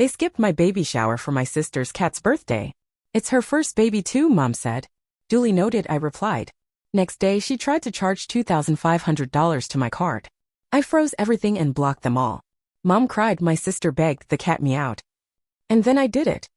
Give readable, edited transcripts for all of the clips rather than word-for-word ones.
They skipped my baby shower for my sister's cat's birthday. It's her first baby too, Mom said. Duly noted, I replied. Next day she tried to charge $2,500 to my card. I froze everything and blocked them all. Mom cried, my sister begged, the cat meowed. And then I did it.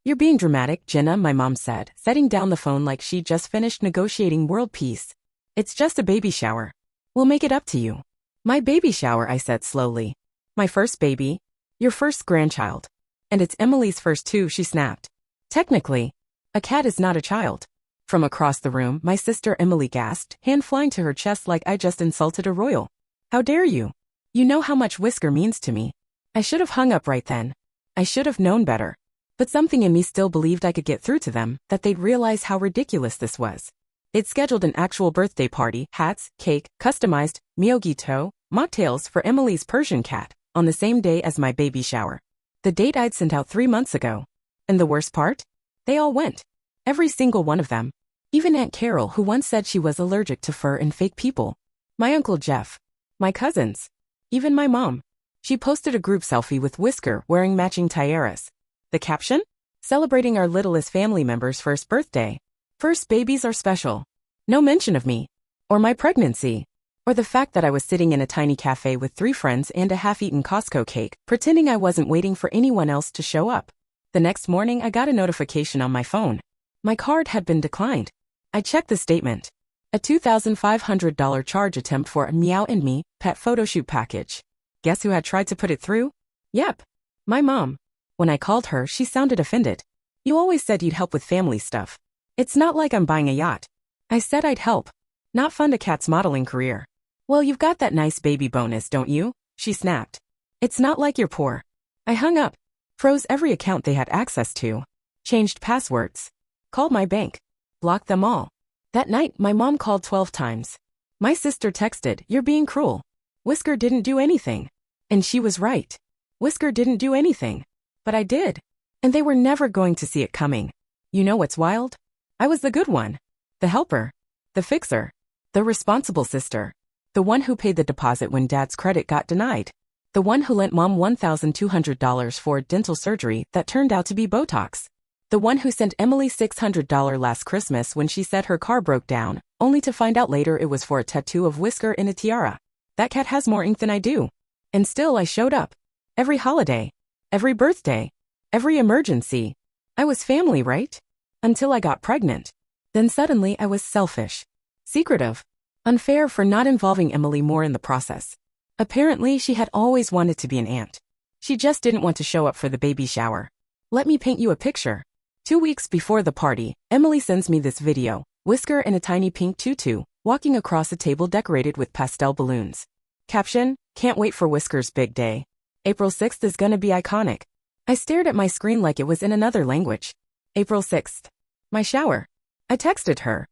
You're being dramatic, Jenna, my mom said, setting down the phone like she'd just finished negotiating world peace. It's just a baby shower. We'll make it up to you. My baby shower, I said slowly. My first baby? Your first grandchild. And it's Emily's first too, she snapped. Technically, a cat is not a child. From across the room, my sister Emily gasped, hand flying to her chest like I just insulted a royal. How dare you? You know how much Whisker means to me. I should have hung up right then. I should have known better. But something in me still believed I could get through to them, that they'd realize how ridiculous this was. They'd scheduled an actual birthday party, hats, cake, customized, mojito, mocktails for Emily's Persian cat, on the same day as my baby shower. The date I'd sent out 3 months ago. And the worst part? They all went. Every single one of them. Even Aunt Carol, who once said she was allergic to fur and fake people. My Uncle Jeff. My cousins. Even my mom. She posted a group selfie with Whisker wearing matching tiaras. The caption? Celebrating our littlest family member's first birthday. First babies are special. No mention of me. Or my pregnancy. Or the fact that I was sitting in a tiny cafe with 3 friends and a half-eaten Costco cake, pretending I wasn't waiting for anyone else to show up. The next morning I got a notification on my phone. My card had been declined. I checked the statement. A $2,500 charge attempt for a Meow and Me pet photoshoot package. Guess who had tried to put it through? Yep. My mom. When I called her, she sounded offended. You always said you'd help with family stuff. It's not like I'm buying a yacht. I said I'd help. Not fund a cat's modeling career. Well, you've got that nice baby bonus, don't you? She snapped. It's not like you're poor. I hung up. Froze every account they had access to. Changed passwords. Called my bank. Blocked them all. That night, my mom called 12 times. My sister texted, "You're being cruel. Whisker didn't do anything." And she was right. Whisker didn't do anything. But I did. And they were never going to see it coming. You know what's wild? I was the good one. The helper. The fixer. The responsible sister. The one who paid the deposit when Dad's credit got denied. The one who lent Mom $1,200 for dental surgery that turned out to be Botox. The one who sent Emily $600 last Christmas when she said her car broke down, only to find out later it was for a tattoo of Whisker in a tiara. That cat has more ink than I do. And still I showed up. Every holiday. Every birthday. Every emergency. I was family, right? Until I got pregnant. Then suddenly I was selfish. Secretive. Unfair for not involving Emily more in the process. Apparently she had always wanted to be an aunt. She just didn't want to show up for the baby shower. Let me paint you a picture. 2 weeks before the party, Emily sends me this video, Whisker in a tiny pink tutu, walking across a table decorated with pastel balloons. Caption, can't wait for Whisker's big day. April 6th is gonna be iconic. I stared at my screen like it was in another language. April 6th. My shower. I texted her.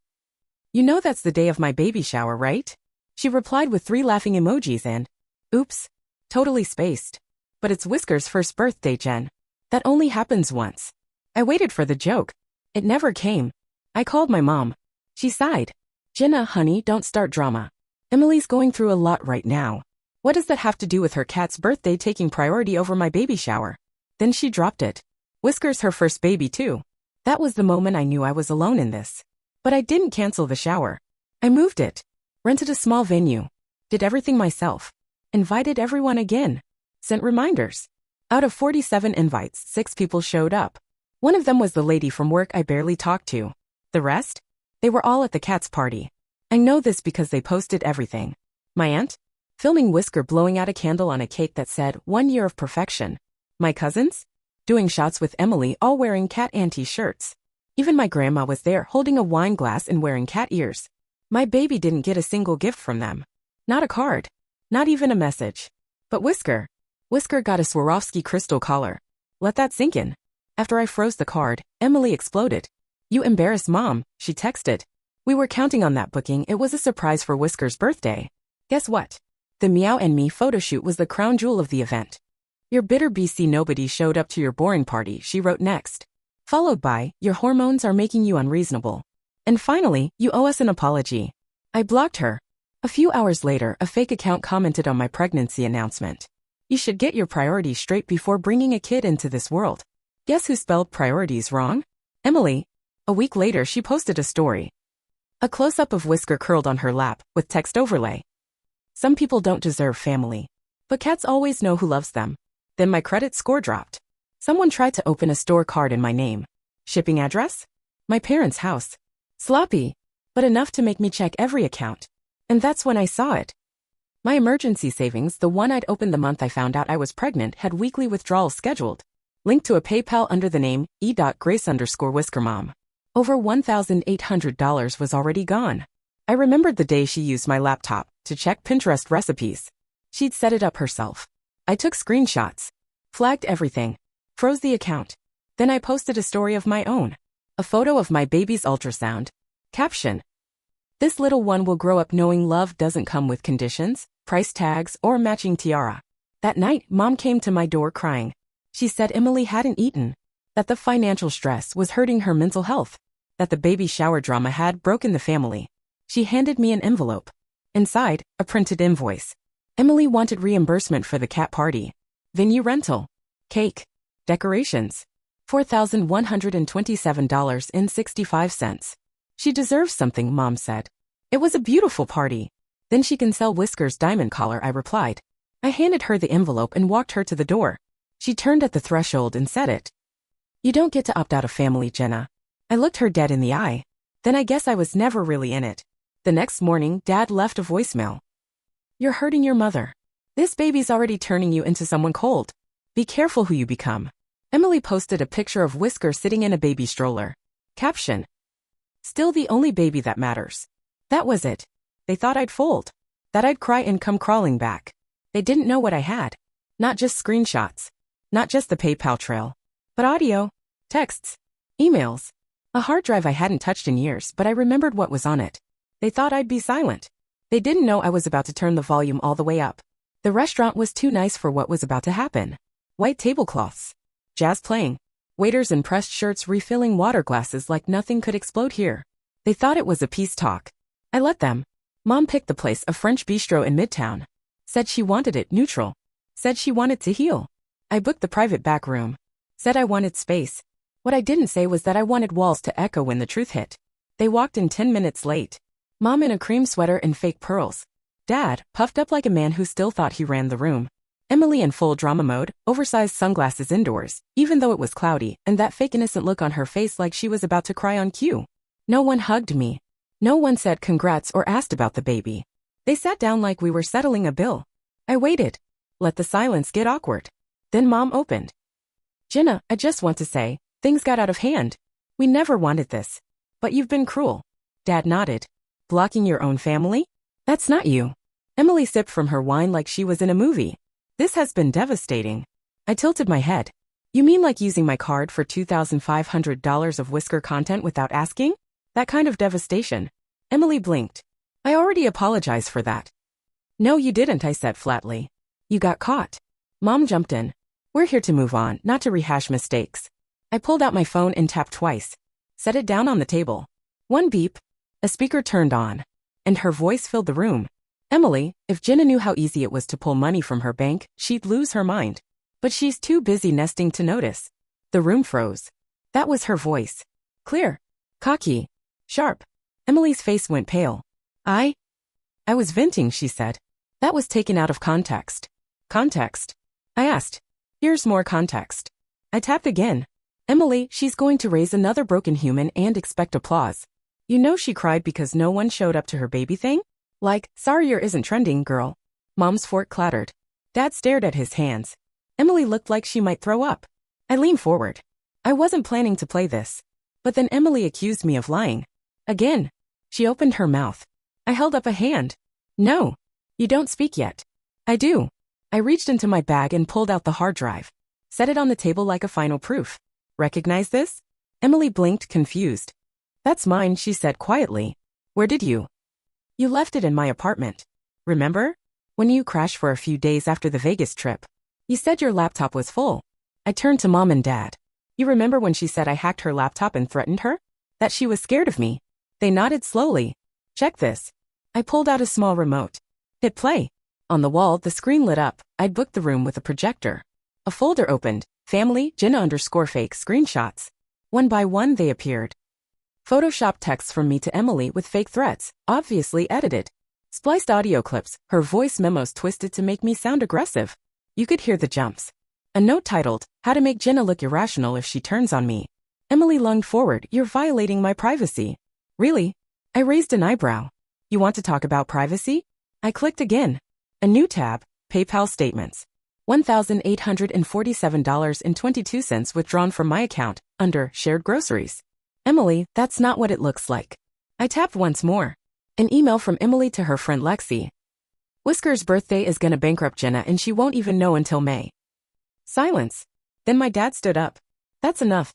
You know that's the day of my baby shower, right? She replied with 3 laughing emojis and, oops, totally spaced. But it's Whisker's first birthday, Jen. That only happens once. I waited for the joke. It never came. I called my mom. She sighed. Jenna, honey, don't start drama. Emily's going through a lot right now. What does that have to do with her cat's birthday taking priority over my baby shower? Then she dropped it. Whisker's her first baby too. That was the moment I knew I was alone in this. But I didn't cancel the shower. I moved it. Rented a small venue. Did everything myself. Invited everyone again. Sent reminders. Out of 47 invites, 6 people showed up. One of them was the lady from work I barely talked to. The rest? They were all at the cat's party. I know this because they posted everything. My aunt? Filming Whisker blowing out a candle on a cake that said, 1 year of perfection. My cousins? Doing shots with Emily, all wearing cat auntie shirts. Even my grandma was there holding a wine glass and wearing cat ears. My baby didn't get a single gift from them. Not a card. Not even a message. But Whisker. Whisker got a Swarovski crystal collar. Let that sink in. After I froze the card, Emily exploded. You embarrassed Mom, she texted. We were counting on that booking. It was a surprise for Whisker's birthday. Guess what? The Meow and Me photoshoot was the crown jewel of the event. Your bitter BC nobody showed up to your boring party, she wrote next. Followed by, your hormones are making you unreasonable. And finally, you owe us an apology. I blocked her. A few hours later, a fake account commented on my pregnancy announcement. You should get your priorities straight before bringing a kid into this world. Guess who spelled priorities wrong? Emily. A week later, she posted a story. A close-up of Whisker curled on her lap, with text overlay. Some people don't deserve family. But cats always know who loves them. Then my credit score dropped. Someone tried to open a store card in my name. Shipping address? My parents' house. Sloppy, but enough to make me check every account. And that's when I saw it. My emergency savings, the one I'd opened the month I found out I was pregnant, had weekly withdrawals scheduled. Linked to a PayPal under the name e.grace_whiskermom. Over $1,800 was already gone. I remembered the day she used my laptop to check Pinterest recipes. She'd set it up herself. I took screenshots, flagged everything, froze the account. Then I posted a story of my own. A photo of my baby's ultrasound. Caption: this little one will grow up knowing love doesn't come with conditions, price tags, or a matching tiara. That night, Mom came to my door crying. She said Emily hadn't eaten, that the financial stress was hurting her mental health, that the baby shower drama had broken the family. She handed me an envelope. Inside, a printed invoice. Emily wanted reimbursement for the cat party, venue rental, cake, decorations. $4,127.65. She deserves something, Mom said. It was a beautiful party. Then she can sell Whisker's diamond collar, I replied. I handed her the envelope and walked her to the door. She turned at the threshold and said it. You don't get to opt out of family, Jenna. I looked her dead in the eye. Then I guess I was never really in it. The next morning, Dad left a voicemail. You're hurting your mother. This baby's already turning you into someone cold. Be careful who you become. Emily posted a picture of Whisker sitting in a baby stroller. Caption: still the only baby that matters. That was it. They thought I'd fold. That I'd cry and come crawling back. They didn't know what I had. Not just screenshots. Not just the PayPal trail. But audio, texts, emails. A hard drive I hadn't touched in years, but I remembered what was on it. They thought I'd be silent. They didn't know I was about to turn the volume all the way up. The restaurant was too nice for what was about to happen. White tablecloths. Jazz playing. Waiters in pressed shirts refilling water glasses like nothing could explode here. They thought it was a peace talk. I let them. Mom picked the place, a French bistro in Midtown. Said she wanted it neutral. Said she wanted to heal. I booked the private back room. Said I wanted space. What I didn't say was that I wanted walls to echo when the truth hit. They walked in 10 minutes late. Mom in a cream sweater and fake pearls. Dad, puffed up like a man who still thought he ran the room. Emily in full drama mode, oversized sunglasses indoors, even though it was cloudy, and that fake innocent look on her face like she was about to cry on cue. No one hugged me. No one said congrats or asked about the baby. They sat down like we were settling a bill. I waited. Let the silence get awkward. Then Mom opened. Jenna, I just want to say, things got out of hand. We never wanted this. But you've been cruel. Dad nodded. Blocking your own family? That's not you. Emily sipped from her wine like she was in a movie. This has been devastating. I tilted my head. You mean like using my card for $2,500 of Whisker content without asking? That kind of devastation. Emily blinked. I already apologized for that. No, you didn't, I said flatly. You got caught. Mom jumped in. We're here to move on, not to rehash mistakes. I pulled out my phone and tapped twice. Set it down on the table. One beep. A speaker turned on. And her voice filled the room. Emily, if Jenna knew how easy it was to pull money from her bank, she'd lose her mind. But she's too busy nesting to notice. The room froze. That was her voice. Clear. Cocky. Sharp. Emily's face went pale. I was venting, she said. That was taken out of context. Context? I asked. Here's more context. I tapped again. Emily, she's going to raise another broken human and expect applause. You know she cried because no one showed up to her baby thing? Like, sorry your isn't trending, girl. Mom's fork clattered. Dad stared at his hands. Emily looked like she might throw up. I leaned forward. I wasn't planning to play this. But then Emily accused me of lying. Again. She opened her mouth. I held up a hand. No. You don't speak yet. I do. I reached into my bag and pulled out the hard drive. Set it on the table like a final proof. Recognize this? Emily blinked, confused. That's mine, she said quietly. Where did you? You left it in my apartment. Remember? When you crashed for a few days after the Vegas trip. You said your laptop was full. I turned to Mom and Dad. You remember when she said I hacked her laptop and threatened her? That she was scared of me. They nodded slowly. Check this. I pulled out a small remote. Hit play. On the wall, the screen lit up. I'd booked the room with a projector. A folder opened. Family, Jenna_fake screenshots. One by one they appeared. Photoshop texts from me to Emily with fake threats, obviously edited. Spliced audio clips, her voice memos twisted to make me sound aggressive. You could hear the jumps. A note titled, "How to make Jenna look irrational if she turns on me." Emily lunged forward, "You're violating my privacy." Really? I raised an eyebrow. You want to talk about privacy? I clicked again. A new tab, PayPal statements. $1,847.22 withdrawn from my account, under shared groceries. Emily, that's not what it looks like. I tapped once more. An email from Emily to her friend Lexi. Whisker's birthday is gonna bankrupt Jenna and she won't even know until May. Silence. Then my dad stood up. That's enough.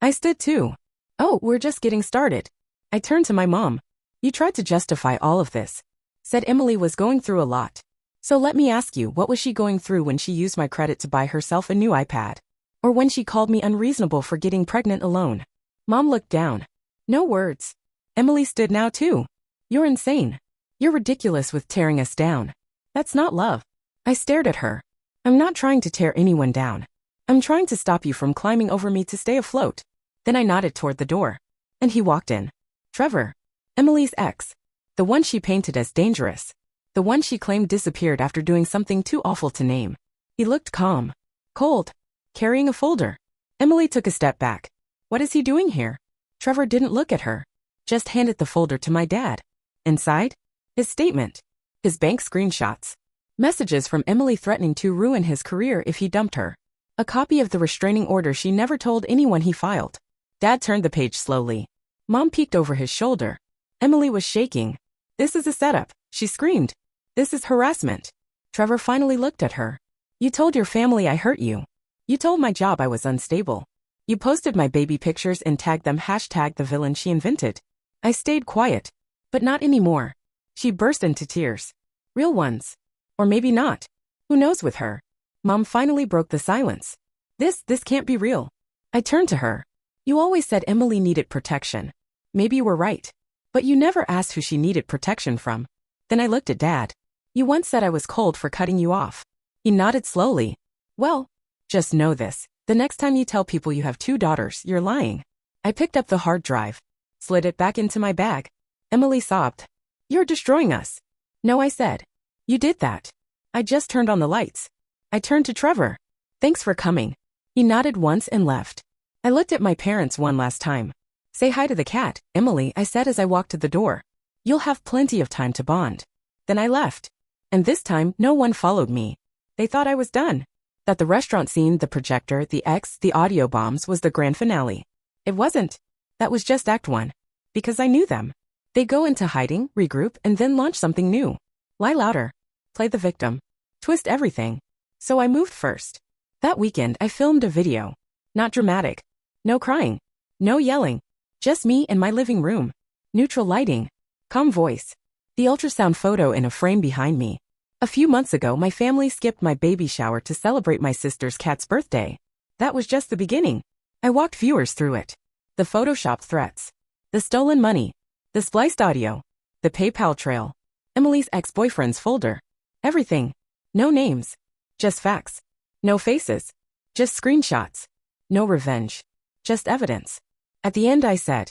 I stood too. Oh, we're just getting started. I turned to my mom. You tried to justify all of this. Said Emily was going through a lot. So let me ask you, what was she going through when she used my credit to buy herself a new iPad? Or when she called me unreasonable for getting pregnant alone? Mom looked down. No words. Emily stood now too. You're insane. You're ridiculous with tearing us down. That's not love. I stared at her. I'm not trying to tear anyone down. I'm trying to stop you from climbing over me to stay afloat. Then I nodded toward the door. And he walked in. Trevor. Emily's ex. The one she painted as dangerous. The one she claimed disappeared after doing something too awful to name. He looked calm. Cold. Carrying a folder. Emily took a step back. What is he doing here? Trevor didn't look at her. Just handed the folder to my dad. Inside? His statement. His bank screenshots. Messages from Emily threatening to ruin his career if he dumped her. A copy of the restraining order she never told anyone he filed. Dad turned the page slowly. Mom peeked over his shoulder. Emily was shaking. This is a setup, she screamed. This is harassment. Trevor finally looked at her. You told your family I hurt you. You told my job I was unstable. You posted my baby pictures and tagged them #the villain she invented. I stayed quiet. But not anymore. She burst into tears. Real ones. Or maybe not. Who knows with her? Mom finally broke the silence. This can't be real. I turned to her. You always said Emily needed protection. Maybe you were right. But you never asked who she needed protection from. Then I looked at Dad. You once said I was cold for cutting you off. He nodded slowly. Well, just know this. The next time you tell people you have 2 daughters, you're lying. I picked up the hard drive. Slid it back into my bag. Emily sobbed. You're destroying us. No, I said. You did that. I just turned on the lights. I turned to Trevor. Thanks for coming. He nodded once and left. I looked at my parents one last time. Say hi to the cat, Emily, I said as I walked to the door. You'll have plenty of time to bond. Then I left. And this time, no one followed me. They thought I was done. That the restaurant scene, the projector, the ex, the audio bombs was the grand finale. It wasn't. That was just Act 1. Because I knew them. They go into hiding, regroup, and then launch something new. Lie louder. Play the victim. Twist everything. So I moved first. That weekend I filmed a video. Not dramatic. No crying. No yelling. Just me in my living room. Neutral lighting. Calm voice. The ultrasound photo in a frame behind me. A few months ago my family skipped my baby shower to celebrate my sister's cat's birthday. That was just the beginning. I walked viewers through it. The Photoshop threats. The stolen money. The spliced audio. The PayPal trail. Emily's ex-boyfriend's folder. Everything. No names. Just facts. No faces. Just screenshots. No revenge. Just evidence. At the end I said,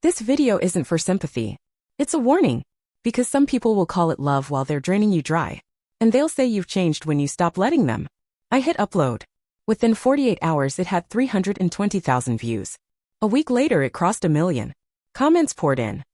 this video isn't for sympathy. It's a warning. Because some people will call it love while they're draining you dry. And they'll say you've changed when you stop letting them. I hit upload. Within 48 hours it had 320,000 views. A week later it crossed 1 million. Comments poured in.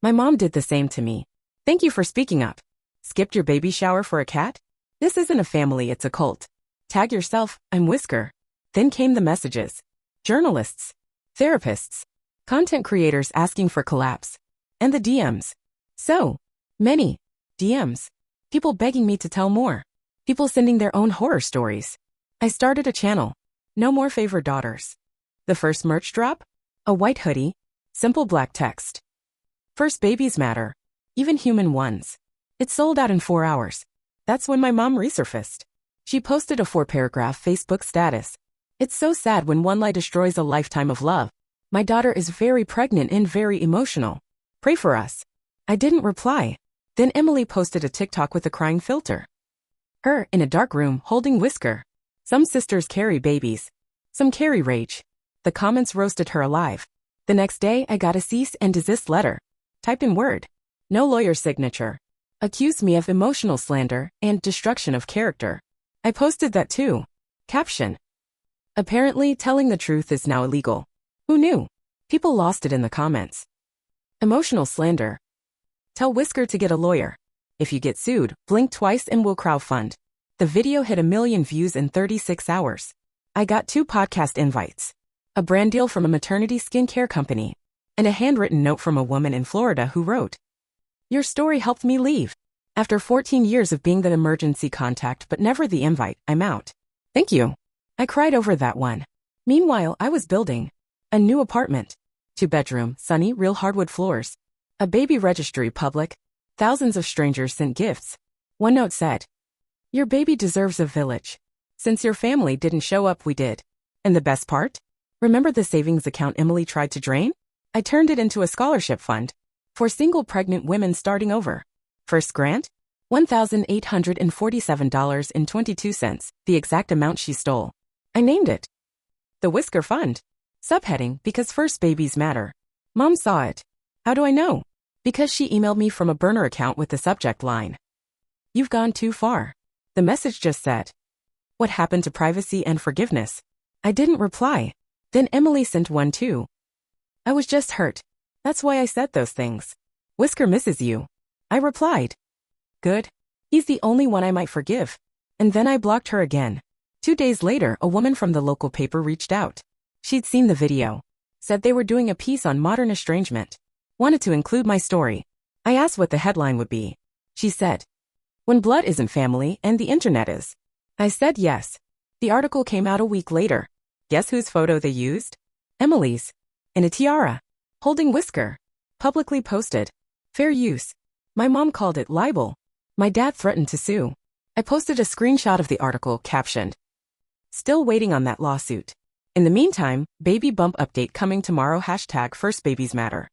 My mom did the same to me. Thank you for speaking up. Skipped your baby shower for a cat? This isn't a family, it's a cult. Tag yourself, I'm Whisker. Then came the messages. Journalists. Therapists. Content creators asking for collabs. And the DMs. So many DMs. People begging me to tell more. People sending their own horror stories. I started a channel. No more favorite daughters. The first merch drop? A white hoodie. Simple black text. First babies matter. Even human ones. It sold out in 4 hours. That's when my mom resurfaced. She posted a 4-paragraph Facebook status. It's so sad when one lie destroys a lifetime of love. My daughter is very pregnant and very emotional. Pray for us. I didn't reply. Then Emily posted a TikTok with a crying filter. Her, in a dark room, holding Whisker. Some sisters carry babies. Some carry rage. The comments roasted her alive. The next day, I got a cease and desist letter. Typed in Word. No lawyer signature. Accused me of emotional slander and destruction of character. I posted that too. Caption. Apparently, telling the truth is now illegal. Who knew? People lost it in the comments. Emotional slander. Tell Whisker to get a lawyer. If you get sued, blink twice and we'll crowdfund. The video hit 1 million views in 36 hours. I got 2 podcast invites. A brand deal from a maternity skincare company. And a handwritten note from a woman in Florida who wrote, "Your story helped me leave. After 14 years of being the emergency contact but never the invite, I'm out. Thank you." I cried over that one. Meanwhile, I was building a new apartment. 2-bedroom, sunny, real hardwood floors. A baby registry public. Thousands of strangers sent gifts. One note said, "Your baby deserves a village. Since your family didn't show up, we did. And the best part? Remember the savings account Emily tried to drain? I turned it into a scholarship fund for single pregnant women starting over. First grant? $1,847.22, the exact amount she stole. I named it the Whisker Fund. Subheading, because first babies matter. Mom saw it. How do I know? Because she emailed me from a burner account with the subject line, "You've gone too far." The message just said, "What happened to privacy and forgiveness?" I didn't reply. Then Emily sent one too. I was just hurt. That's why I said those things. "Whisker misses you." I replied. Good. He's the only one I might forgive. And then I blocked her again. 2 days later, a woman from the local paper reached out. She'd seen the video. Said they were doing a piece on modern estrangement. Wanted to include my story. I asked what the headline would be. She said, "When blood isn't family and the internet is." I said yes. The article came out a week later. Guess whose photo they used? Emily's. In a tiara. Holding Whisker. Publicly posted. Fair use. My mom called it libel. My dad threatened to sue. I posted a screenshot of the article captioned, "Still waiting on that lawsuit. In the meantime, baby bump update coming tomorrow #FirstBabiesMatter."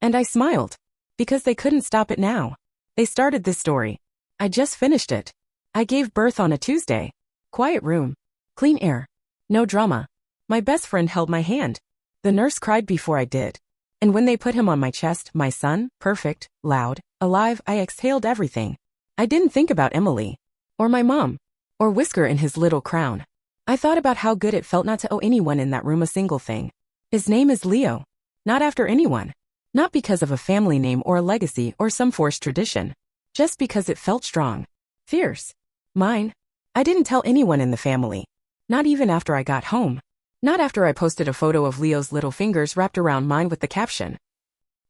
And I smiled. Because they couldn't stop it now. They started this story. I just finished it. I gave birth on a Tuesday. Quiet room. Clean air. No drama. My best friend held my hand. The nurse cried before I did. And when they put him on my chest, my son, perfect, loud, alive, I exhaled everything. I didn't think about Emily. Or my mom. Or Whisker in his little crown. I thought about how good it felt not to owe anyone in that room a single thing. His name is Leo. Not after anyone. Not because of a family name or a legacy or some forced tradition. Just because it felt strong. Fierce. Mine. I didn't tell anyone in the family. Not even after I got home. Not after I posted a photo of Leo's little fingers wrapped around mine with the caption,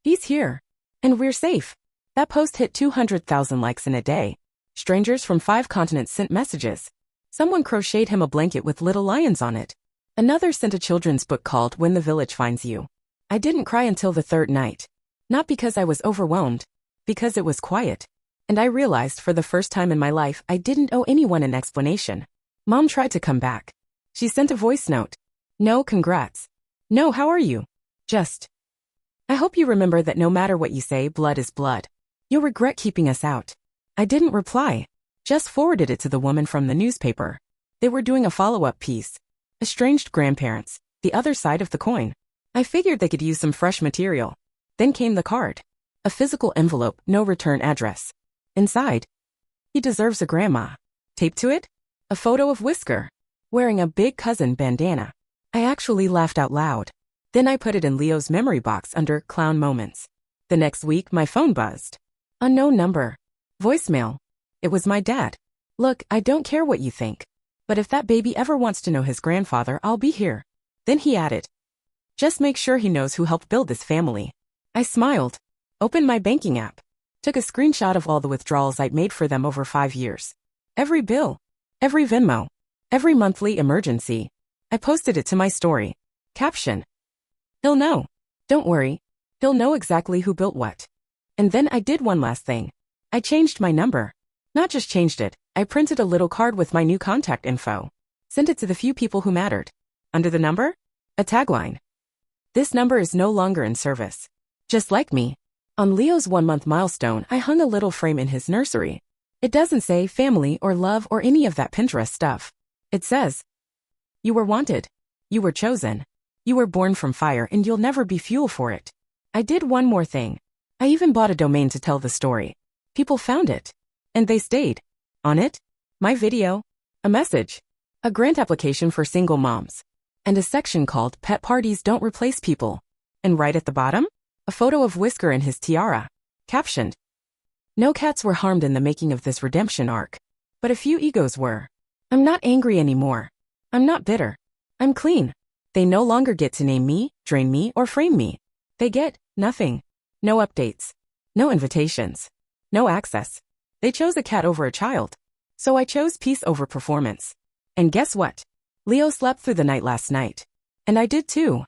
"He's here. And we're safe." That post hit 200,000 likes in a day. Strangers from 5 continents sent messages. Someone crocheted him a blanket with little lions on it. Another sent a children's book called When the Village Finds You. I didn't cry until the 3rd night. Not because I was overwhelmed. Because it was quiet. And I realized for the first time in my life I didn't owe anyone an explanation. Mom tried to come back. She sent a voice note. "No, congrats. No, how are you? Just. I hope you remember that no matter what you say, blood is blood. You'll regret keeping us out." I didn't reply. Just forwarded it to the woman from the newspaper. They were doing a follow-up piece. Estranged grandparents, the other side of the coin. I figured they could use some fresh material. Then came the card. A physical envelope, no return address. Inside, "He deserves a grandma." Taped to it, a photo of Whisker, wearing a big cousin bandana. I actually laughed out loud. Then I put it in Leo's memory box under clown moments. The next week, my phone buzzed. Unknown number. Voicemail. It was my dad. "Look, I don't care what you think. But if that baby ever wants to know his grandfather, I'll be here." Then he added, "Just make sure he knows who helped build this family." I smiled. Opened my banking app. Took a screenshot of all the withdrawals I'd made for them over 5 years. Every bill. Every Venmo. Every monthly emergency. I posted it to my story. Caption. "He'll know. Don't worry. He'll know exactly who built what." And then I did one last thing. I changed my number. Not just changed it, I printed a little card with my new contact info. Sent it to the few people who mattered. Under the number, a tagline. "This number is no longer in service." Just like me. On Leo's 1-month milestone, I hung a little frame in his nursery. It doesn't say family or love or any of that Pinterest stuff. It says, you were wanted. You were chosen. You were born from fire and you'll never be fuel for it. I did one more thing. I even bought a domain to tell the story. People found it. And they stayed. On it, my video, a message, a grant application for single moms, and a section called Pet Parties Don't Replace People. And right at the bottom, a photo of Whisker and his tiara, captioned, no cats were harmed in the making of this redemption arc, but a few egos were. I'm not angry anymore. I'm not bitter. I'm clean. They no longer get to name me, drain me, or frame me. They get nothing. No updates. No invitations. No access. They chose a cat over a child. So I chose peace over performance. And guess what? Leo slept through the night last night. And I did too.